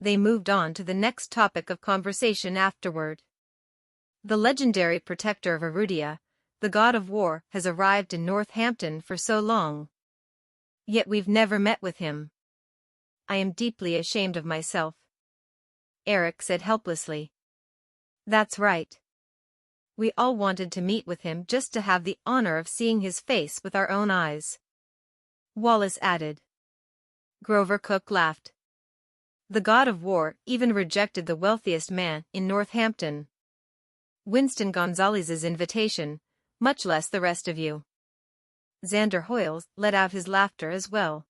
They moved on to the next topic of conversation afterward. The legendary protector of Erudia, the god of war, has arrived in Northampton for so long. Yet we've never met with him. I am deeply ashamed of myself, Eric said helplessly. That's right. We all wanted to meet with him just to have the honor of seeing his face with our own eyes, Wallace added. Grover Cook laughed. The god of war even rejected the wealthiest man in Northampton, Winston Gonzalez's invitation, much less the rest of you. Xander Hoyles let out his laughter as well.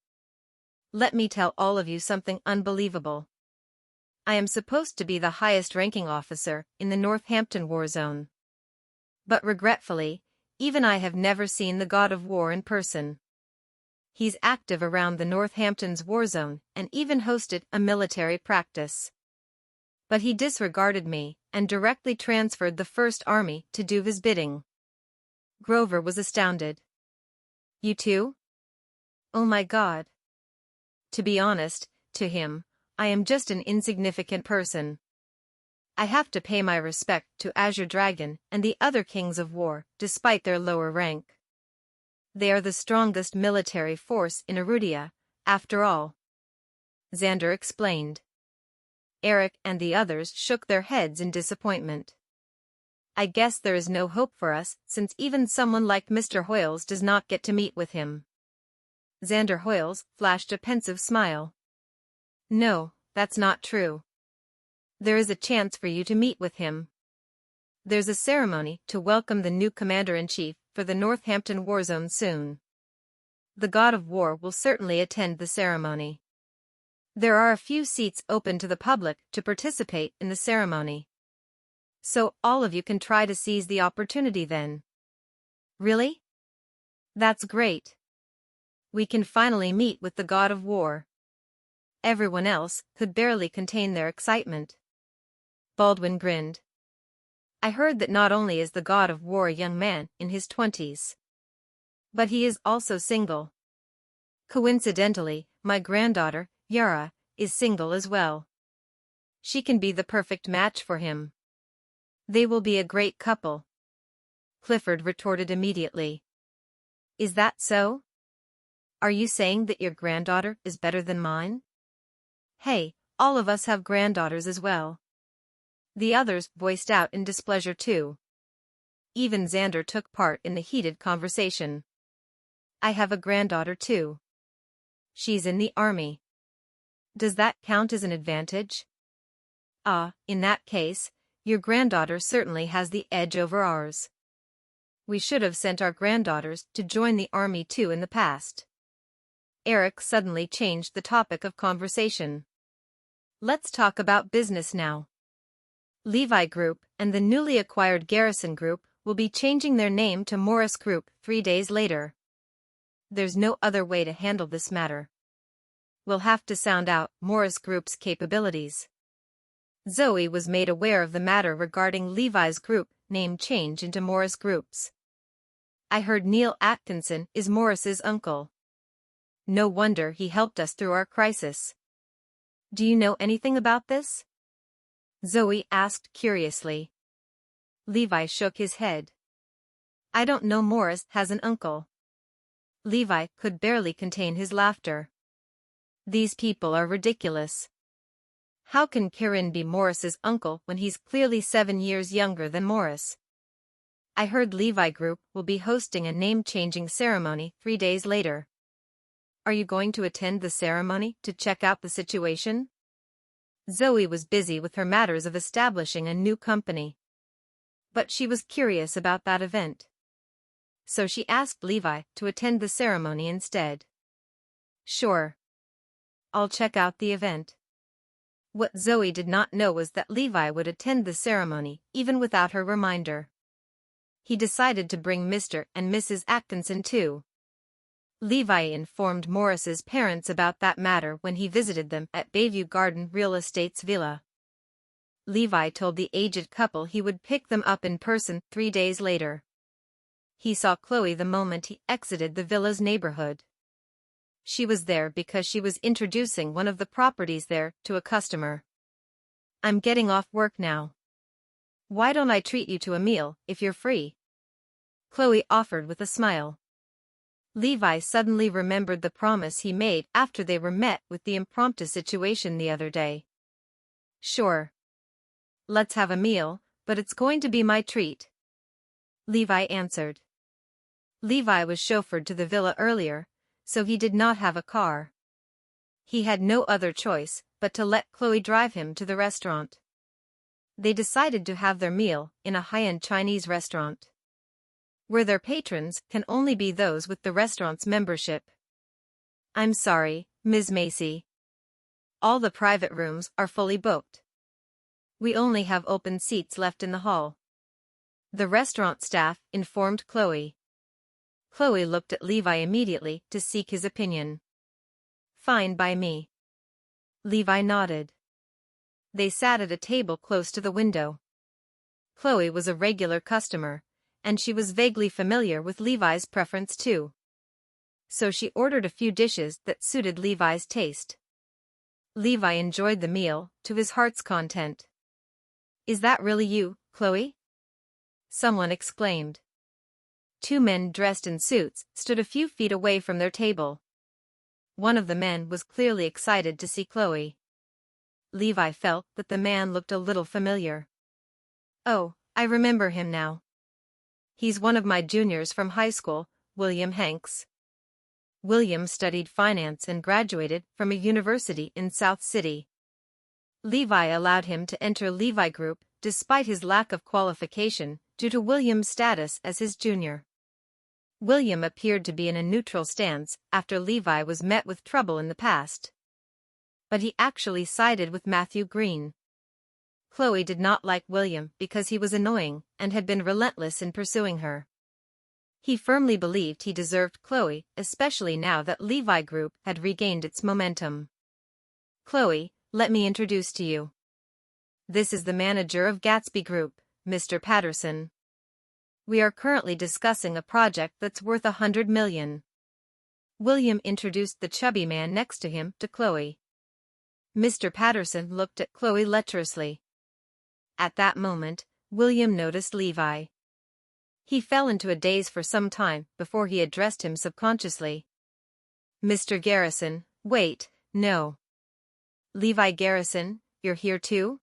Let me tell all of you something unbelievable. I am supposed to be the highest-ranking officer in the Northampton war zone. But regretfully, even I have never seen the god of war in person. He's active around the Northampton's war zone and even hosted a military practice. But he disregarded me and directly transferred the First Army to do his bidding. Grover was astounded. You too? Oh my God. To be honest, to him, I am just an insignificant person. I have to pay my respect to Azure Dragon and the other kings of war, despite their lower rank. They are the strongest military force in Erudia, after all, Xander explained. Eric and the others shook their heads in disappointment. I guess there is no hope for us since even someone like Mr. Hoyles does not get to meet with him. Xander Hoyles flashed a pensive smile. No, that's not true. There is a chance for you to meet with him. There's a ceremony to welcome the new commander-in-chief for the Northampton war zone soon. The god of war will certainly attend the ceremony. There are a few seats open to the public to participate in the ceremony. So all of you can try to seize the opportunity then. Really? That's great. We can finally meet with the god of war. Everyone else could barely contain their excitement. Baldwin grinned. I heard that not only is the god of war a young man in his 20s, but he is also single. Coincidentally, my granddaughter, Yara, is single as well. She can be the perfect match for him. They will be a great couple. Clifford retorted immediately. Is that so? Are you saying that your granddaughter is better than mine? Hey, all of us have granddaughters as well. The others voiced out in displeasure too. Even Xander took part in the heated conversation. I have a granddaughter too. She's in the army. Does that count as an advantage? In that case, your granddaughter certainly has the edge over ours. We should have sent our granddaughters to join the army too in the past. Eric suddenly changed the topic of conversation. Let's talk about business now. Levi Group and the newly acquired Garrison Group will be changing their name to Morris Group 3 days later. There's no other way to handle this matter. We'll have to sound out Morris Group's capabilities. Zoe was made aware of the matter regarding Levi's group name change into Morris Group's. I heard Neil Atkinson is Morris's uncle. No wonder he helped us through our crisis. Do you know anything about this? Zoe asked curiously. Levi shook his head. I don't know Morris has an uncle. Levi could barely contain his laughter. These people are ridiculous. How can Kieran be Morris's uncle when he's clearly 7 years younger than Morris? I heard Levi Group will be hosting a name-changing ceremony 3 days later. Are you going to attend the ceremony to check out the situation? Zoe was busy with her matters of establishing a new company. But she was curious about that event. So she asked Levi to attend the ceremony instead. Sure. I'll check out the event. What Zoe did not know was that Levi would attend the ceremony even without her reminder. He decided to bring Mr. and Mrs. Atkinson too. Levi informed Morris's parents about that matter when he visited them at Bayview Garden Real Estate's villa. Levi told the aged couple he would pick them up in person 3 days later. He saw Chloe the moment he exited the villa's neighborhood. She was there because she was introducing one of the properties there to a customer. I'm getting off work now. Why don't I treat you to a meal, if you're free? Chloe offered with a smile. Levi suddenly remembered the promise he made after they were met with the impromptu situation the other day. Sure. Let's have a meal, but it's going to be my treat. Levi answered. Levi was chauffeured to the villa earlier, so he did not have a car. He had no other choice but to let Chloe drive him to the restaurant. They decided to have their meal in a high-end Chinese restaurant, where their patrons can only be those with the restaurant's membership. I'm sorry, Ms. Macy. All the private rooms are fully booked. We only have open seats left in the hall. The restaurant staff informed Chloe. Chloe looked at Levi immediately to seek his opinion. Fine by me. Levi nodded. They sat at a table close to the window. Chloe was a regular customer, and she was vaguely familiar with Levi's preference too. So she ordered a few dishes that suited Levi's taste. Levi enjoyed the meal to his heart's content. Is that really you, Chloe? Someone exclaimed. Two men dressed in suits stood a few feet away from their table. One of the men was clearly excited to see Chloe. Levi felt that the man looked a little familiar. Oh, I remember him now. He's one of my juniors from high school, William Hanks. William studied finance and graduated from a university in South City. Levi allowed him to enter Levi Group despite his lack of qualification due to William's status as his junior. William appeared to be in a neutral stance after Levi was met with trouble in the past. But he actually sided with Matthew Green. Chloe did not like William because he was annoying and had been relentless in pursuing her. He firmly believed he deserved Chloe, especially now that Levi Group had regained its momentum. Chloe, let me introduce to you. This is the manager of Gatsby Group, Mr. Patterson. We are currently discussing a project that's worth $100 million. William introduced the chubby man next to him to Chloe. Mr. Patterson looked at Chloe lecherously. At that moment, William noticed Levi. He fell into a daze for some time before he addressed him subconsciously. Mr. Garrison, wait, no. Levi Garrison, you're here too?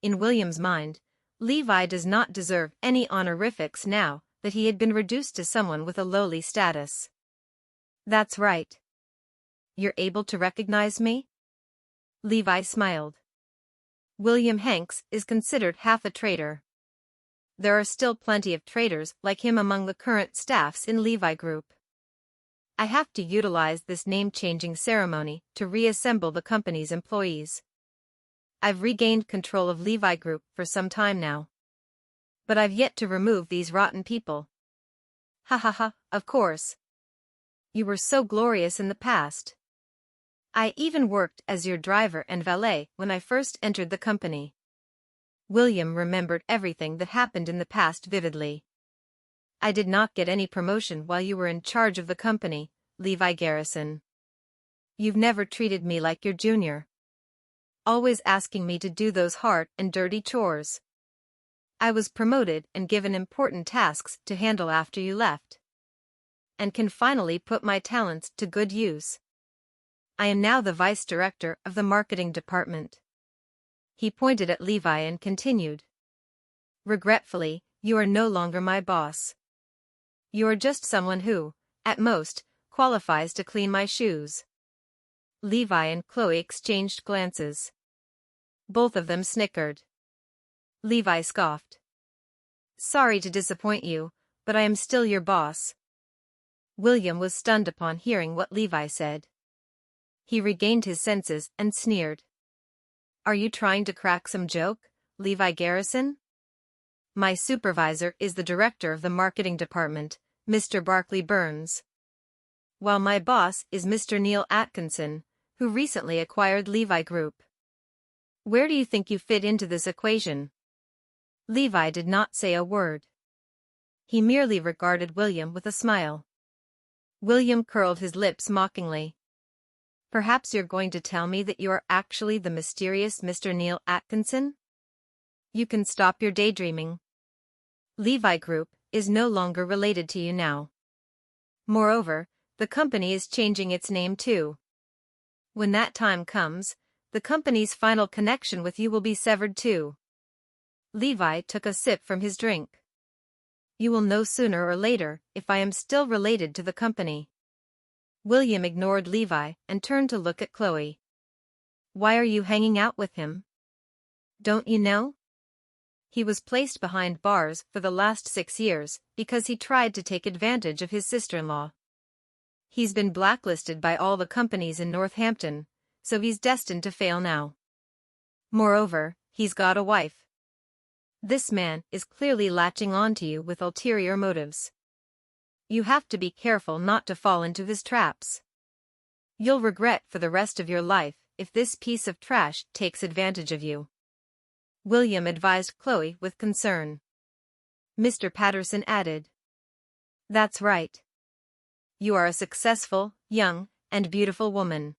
In William's mind, Levi does not deserve any honorifics now that he had been reduced to someone with a lowly status. That's right. You're able to recognize me? Levi smiled. William Hanks is considered half a traitor. There are still plenty of traitors like him among the current staffs in Levi Group. I have to utilize this name-changing ceremony to reassemble the company's employees. I've regained control of Levi Group for some time now. But I've yet to remove these rotten people. Ha ha ha, of course. You were so glorious in the past. I even worked as your driver and valet when I first entered the company. William remembered everything that happened in the past vividly. I did not get any promotion while you were in charge of the company, Levi Garrison. You've never treated me like your junior. Always asking me to do those hard and dirty chores. I was promoted and given important tasks to handle after you left. And can finally put my talents to good use. I am now the vice director of the marketing department. He pointed at Levi and continued. Regretfully, you are no longer my boss. You are just someone who, at most, qualifies to clean my shoes. Levi and Chloe exchanged glances. Both of them snickered. Levi scoffed. Sorry to disappoint you, but I am still your boss. William was stunned upon hearing what Levi said. He regained his senses and sneered. Are you trying to crack some joke, Levi Garrison? My supervisor is the director of the marketing department, Mr. Barclay Burns. While my boss is Mr. Neil Atkinson, who recently acquired Levi Group. Where do you think you fit into this equation? Levi did not say a word. He merely regarded William with a smile. William curled his lips mockingly. Perhaps you're going to tell me that you are actually the mysterious Mr. Neil Atkinson? You can stop your daydreaming. Levi Group is no longer related to you now. Moreover, the company is changing its name too. When that time comes, the company's final connection with you will be severed too. Levi took a sip from his drink. You will know sooner or later if I am still related to the company. William ignored Levi and turned to look at Chloe. Why are you hanging out with him? Don't you know? He was placed behind bars for the last 6 years because he tried to take advantage of his sister-in-law. He's been blacklisted by all the companies in Northampton, so he's destined to fail now. Moreover, he's got a wife. This man is clearly latching on to you with ulterior motives. You have to be careful not to fall into his traps. You'll regret for the rest of your life if this piece of trash takes advantage of you. William advised Chloe with concern. Mr. Patterson added. That's right. You are a successful, young, and beautiful woman.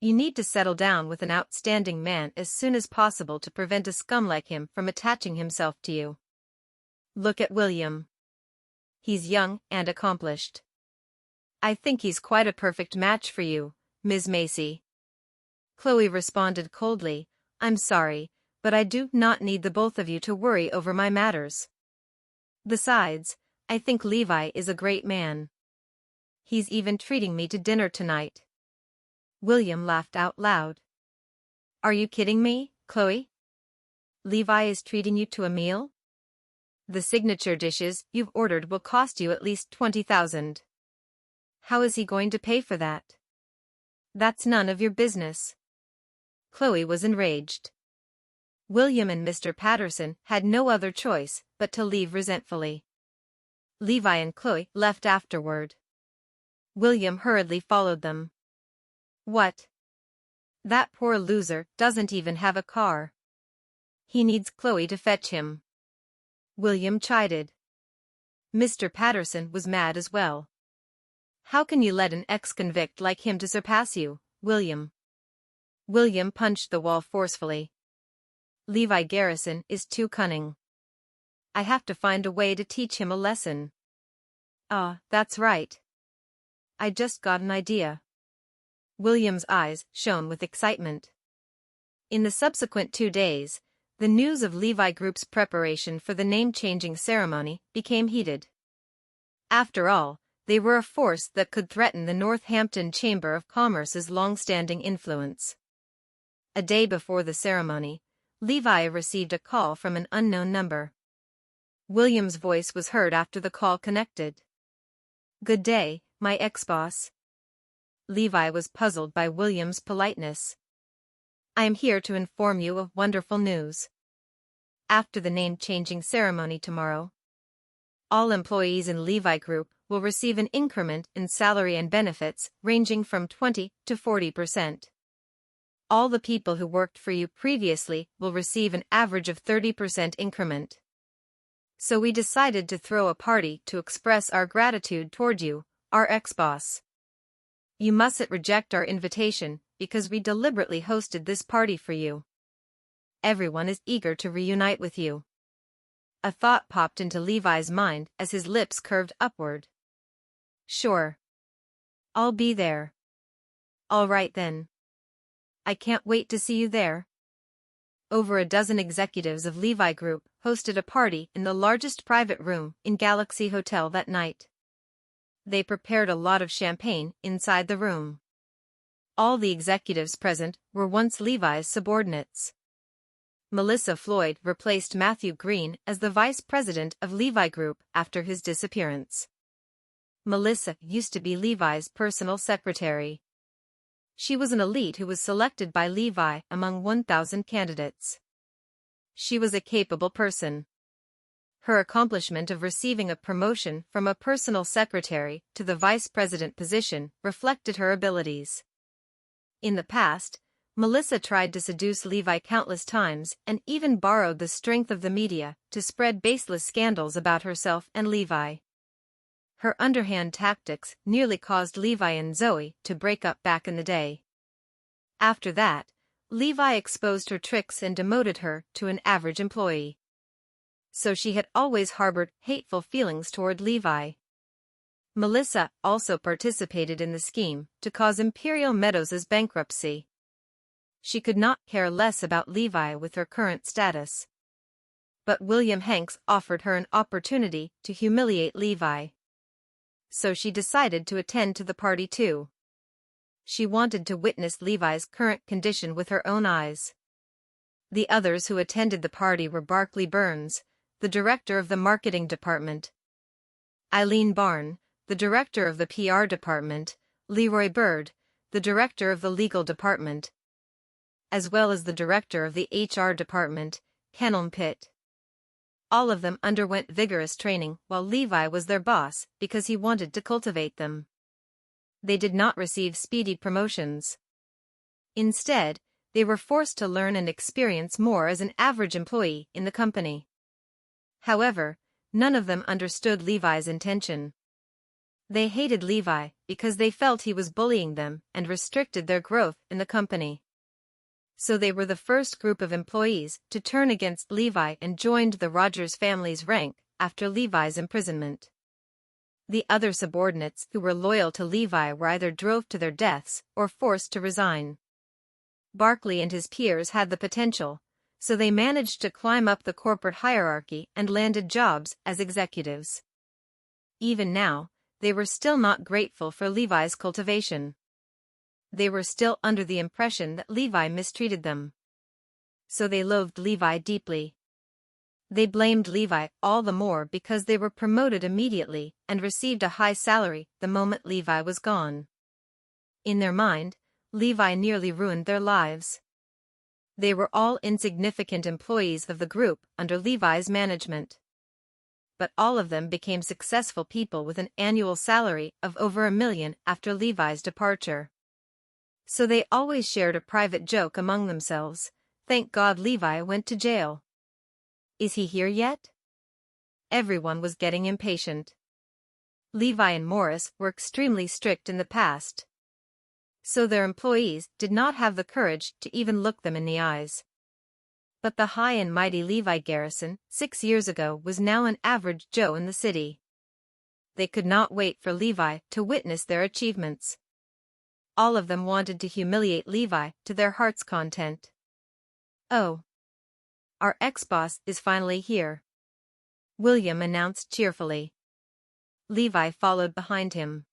You need to settle down with an outstanding man as soon as possible to prevent a scum like him from attaching himself to you. Look at William. He's young and accomplished. I think he's quite a perfect match for you, Ms. Macy. Chloe responded coldly, I'm sorry, but I do not need the both of you to worry over my matters. Besides, I think Levi is a great man. He's even treating me to dinner tonight. William laughed out loud. Are you kidding me, Chloe? Levi is treating you to a meal? The signature dishes you've ordered will cost you at least $20,000. How is he going to pay for that? That's none of your business. Chloe was enraged. William and Mr. Patterson had no other choice but to leave resentfully. Levi and Chloe left afterward. William hurriedly followed them. What? That poor loser doesn't even have a car. He needs Chloe to fetch him. William chided. Mr. Patterson was mad as well. How can you let an ex-convict like him to surpass you, William? William punched the wall forcefully. Levi Garrison is too cunning. I have to find a way to teach him a lesson. Ah, that's right. I just got an idea. William's eyes shone with excitement. In the subsequent 2 days, the news of Levi Group's preparation for the name-changing ceremony became heated. After all, they were a force that could threaten the Northampton Chamber of Commerce's long-standing influence. A day before the ceremony, Levi received a call from an unknown number. William's voice was heard after the call connected. Good day, my ex-boss. Levi was puzzled by William's politeness. I am here to inform you of wonderful news. After the name-changing ceremony tomorrow, all employees in Levi Group will receive an increment in salary and benefits ranging from 20 to 40%. All the people who worked for you previously will receive an average of 30% increment. So we decided to throw a party to express our gratitude toward you, our ex-boss. You mustn't reject our invitation because we deliberately hosted this party for you. Everyone is eager to reunite with you. A thought popped into Levi's mind as his lips curved upward. Sure. I'll be there. All right then. I can't wait to see you there. Over a dozen executives of Levi Group hosted a party in the largest private room in Galaxy Hotel that night. They prepared a lot of champagne inside the room. All the executives present were once Levi's subordinates. Melissa Floyd replaced Matthew Green as the vice president of Levi Group after his disappearance. Melissa used to be Levi's personal secretary. She was an elite who was selected by Levi among 1,000 candidates. She was a capable person. Her accomplishment of receiving a promotion from a personal secretary to the vice president position reflected her abilities. In the past, Melissa tried to seduce Levi countless times and even borrowed the strength of the media to spread baseless scandals about herself and Levi. Her underhand tactics nearly caused Levi and Zoe to break up back in the day. After that, Levi exposed her tricks and demoted her to an average employee. So she had always harbored hateful feelings toward Levi. Melissa also participated in the scheme to cause Imperial Meadows' bankruptcy. She could not care less about Levi with her current status. But William Hanks offered her an opportunity to humiliate Levi. So she decided to attend to the party too. She wanted to witness Levi's current condition with her own eyes. The others who attended the party were Barclay Burns, the director of the marketing department; Eileen Barn, the director of the PR department; Leroy Bird, the director of the legal department, as well as the director of the HR department, Kenelm Pitt. All of them underwent vigorous training while Levi was their boss because he wanted to cultivate them. They did not receive speedy promotions. Instead, they were forced to learn and experience more as an average employee in the company. However, none of them understood Levi's intention. They hated Levi because they felt he was bullying them and restricted their growth in the company. So they were the first group of employees to turn against Levi and joined the Rogers family's rank after Levi's imprisonment. The other subordinates who were loyal to Levi were either drove to their deaths or forced to resign. Barclay and his peers had the potential, so they managed to climb up the corporate hierarchy and landed jobs as executives. Even now, they were still not grateful for Levi's cultivation. They were still under the impression that Levi mistreated them. So they loathed Levi deeply. They blamed Levi all the more because they were promoted immediately and received a high salary the moment Levi was gone. In their mind, Levi nearly ruined their lives. They were all insignificant employees of the group under Levi's management. But all of them became successful people with an annual salary of over $1 million after Levi's departure. So they always shared a private joke among themselves: "Thank God Levi went to jail. Is he here yet?" Everyone was getting impatient. Levi and Morris were extremely strict in the past. So their employees did not have the courage to even look them in the eyes. But the high and mighty Levi Garrison, 6 years ago, was now an average Joe in the city. They could not wait for Levi to witness their achievements. All of them wanted to humiliate Levi to their heart's content. "Oh, our ex-boss is finally here," William announced cheerfully. Levi followed behind him.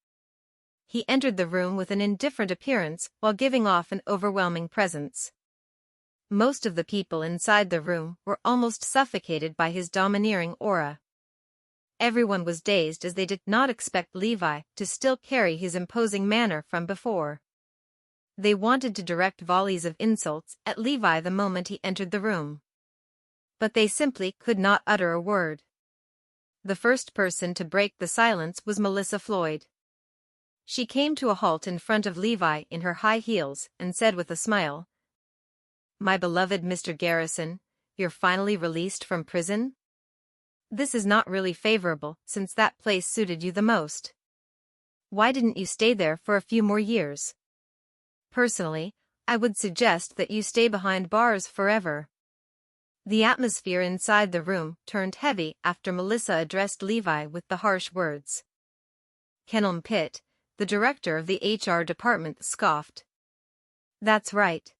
He entered the room with an indifferent appearance while giving off an overwhelming presence. Most of the people inside the room were almost suffocated by his domineering aura. Everyone was dazed as they did not expect Levi to still carry his imposing manner from before. They wanted to direct volleys of insults at Levi the moment he entered the room. But they simply could not utter a word. The first person to break the silence was Melissa Floyd. She came to a halt in front of Levi in her high heels and said with a smile, "My beloved Mr. Garrison, you're finally released from prison? This is not really favorable since that place suited you the most. Why didn't you stay there for a few more years? Personally, I would suggest that you stay behind bars forever." The atmosphere inside the room turned heavy after Melissa addressed Levi with the harsh words. Kenelm Pitt, the director of the HR department, scoffed. "That's right.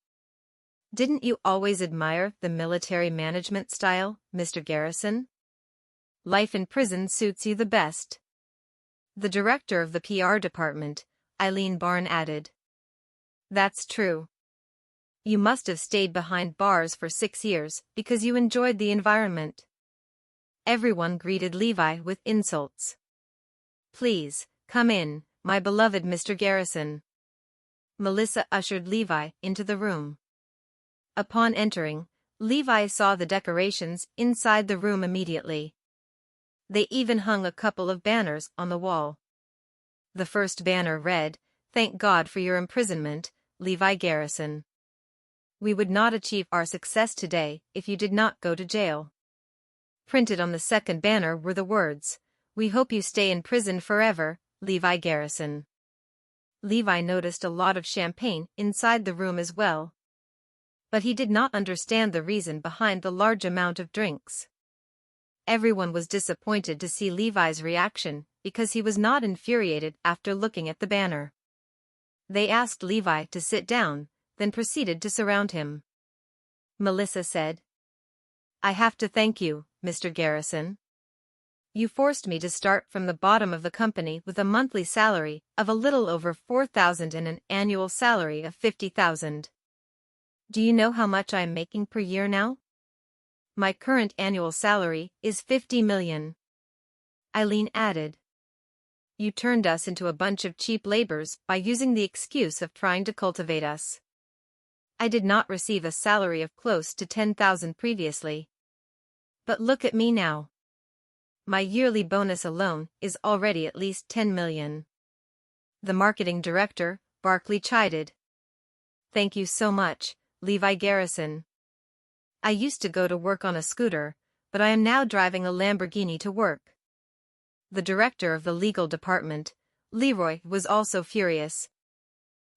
Didn't you always admire the military management style, Mr. Garrison? Life in prison suits you the best." The director of the PR department, Eileen Barn, added. "That's true. You must have stayed behind bars for 6 years because you enjoyed the environment." Everyone greeted Levi with insults. "Please, come in, my beloved Mr. Garrison." Melissa ushered Levi into the room. Upon entering, Levi saw the decorations inside the room immediately. They even hung a couple of banners on the wall. The first banner read, "Thank God for your imprisonment, Levi Garrison. We would not achieve our success today if you did not go to jail." Printed on the second banner were the words, We hope you stay in prison forever, Levi Garrison. Levi noticed a lot of champagne inside the room as well. But he did not understand the reason behind the large amount of drinks. Everyone was disappointed to see Levi's reaction because he was not infuriated after looking at the banner. They asked Levi to sit down, then proceeded to surround him. Melissa said, "I have to thank you, Mr. Garrison. You forced me to start from the bottom of the company with a monthly salary of a little over $4,000 and an annual salary of $50,000. Do you know how much I am making per year now? My current annual salary is $50 million. Eileen added. You turned us into a bunch of cheap laborers by using the excuse of trying to cultivate us. I did not receive a salary of close to $10,000 previously. But look at me now. My yearly bonus alone is already at least $10 million. The marketing director, Barkley, chided. Thank you so much, Levi Garrison. I used to go to work on a scooter, but I am now driving a Lamborghini to work. The director of the legal department, Leroy, was also furious.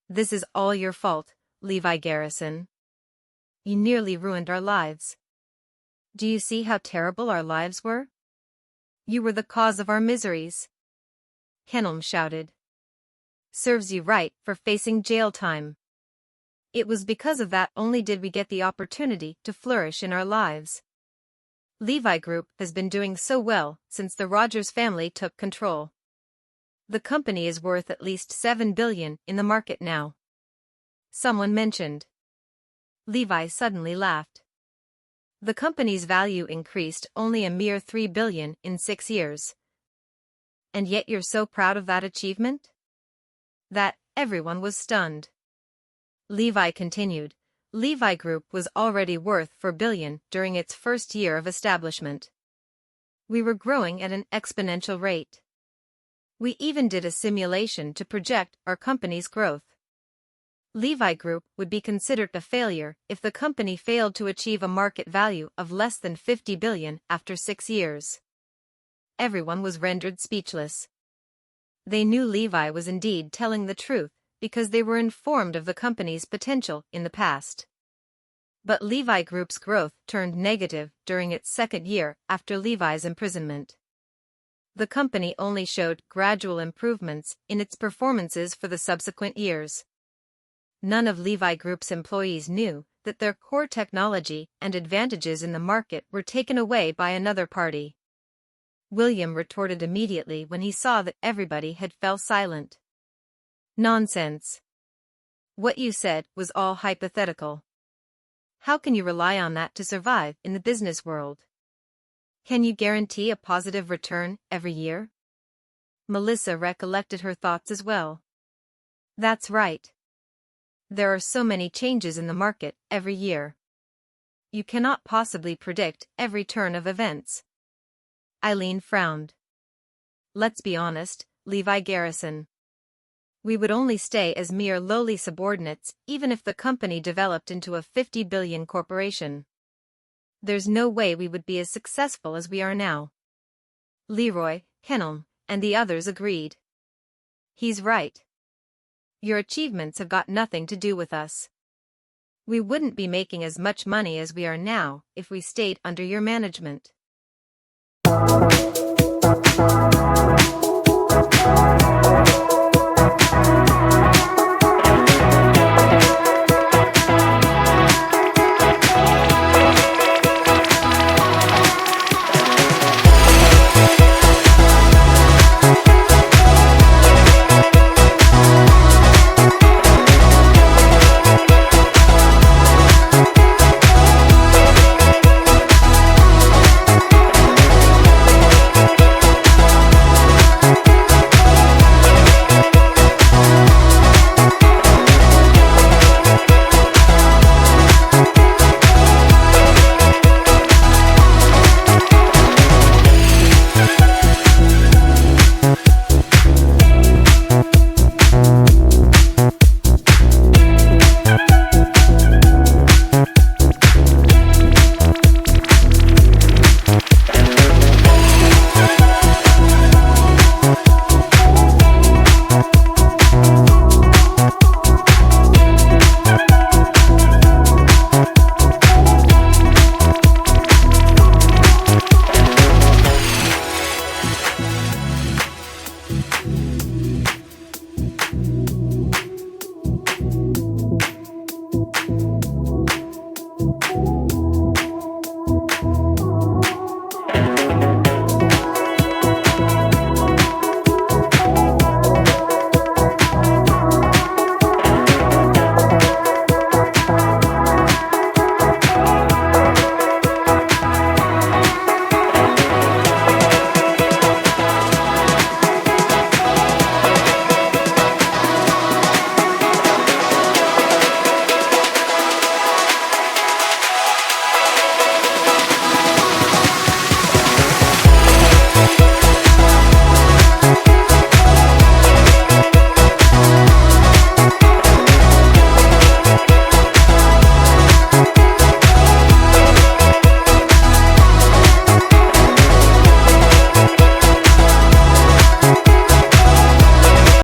This is all your fault, Levi Garrison. You nearly ruined our lives. Do you see how terrible our lives were? You were the cause of our miseries. Kenelm shouted. Serves you right for facing jail time. It was because of that only did we get the opportunity to flourish in our lives. Levi Group has been doing so well since the Rogers family took control. The company is worth at least $7 billion in the market now. Someone mentioned. Levi suddenly laughed. The company's value increased only a mere $3 billion in 6 years. And yet you're so proud of that achievement? That everyone was stunned. Levi continued. Levi Group was already worth $4 billion during its first year of establishment. We were growing at an exponential rate. We even did a simulation to project our company's growth. Levi Group would be considered a failure if the company failed to achieve a market value of less than $50 billion after 6 years. Everyone was rendered speechless. They knew Levi was indeed telling the truth, because they were informed of the company's potential in the past. But Levi Group's growth turned negative during its second year after Levi's imprisonment. The company only showed gradual improvements in its performances for the subsequent years. None of Levi Group's employees knew that their core technology and advantages in the market were taken away by another party. William retorted immediately when he saw that everybody had fell silent. Nonsense. What you said was all hypothetical. How can you rely on that to survive in the business world? Can you guarantee a positive return every year? Melissa recollected her thoughts as well. That's right. There are so many changes in the market every year. You cannot possibly predict every turn of events. Eileen frowned. Let's be honest, Levi Garrison. We would only stay as mere lowly subordinates even if the company developed into a $50 billion corporation. There's no way we would be as successful as we are now. Leroy, Kenelm, and the others agreed. He's right. Your achievements have got nothing to do with us. We wouldn't be making as much money as we are now if we stayed under your management.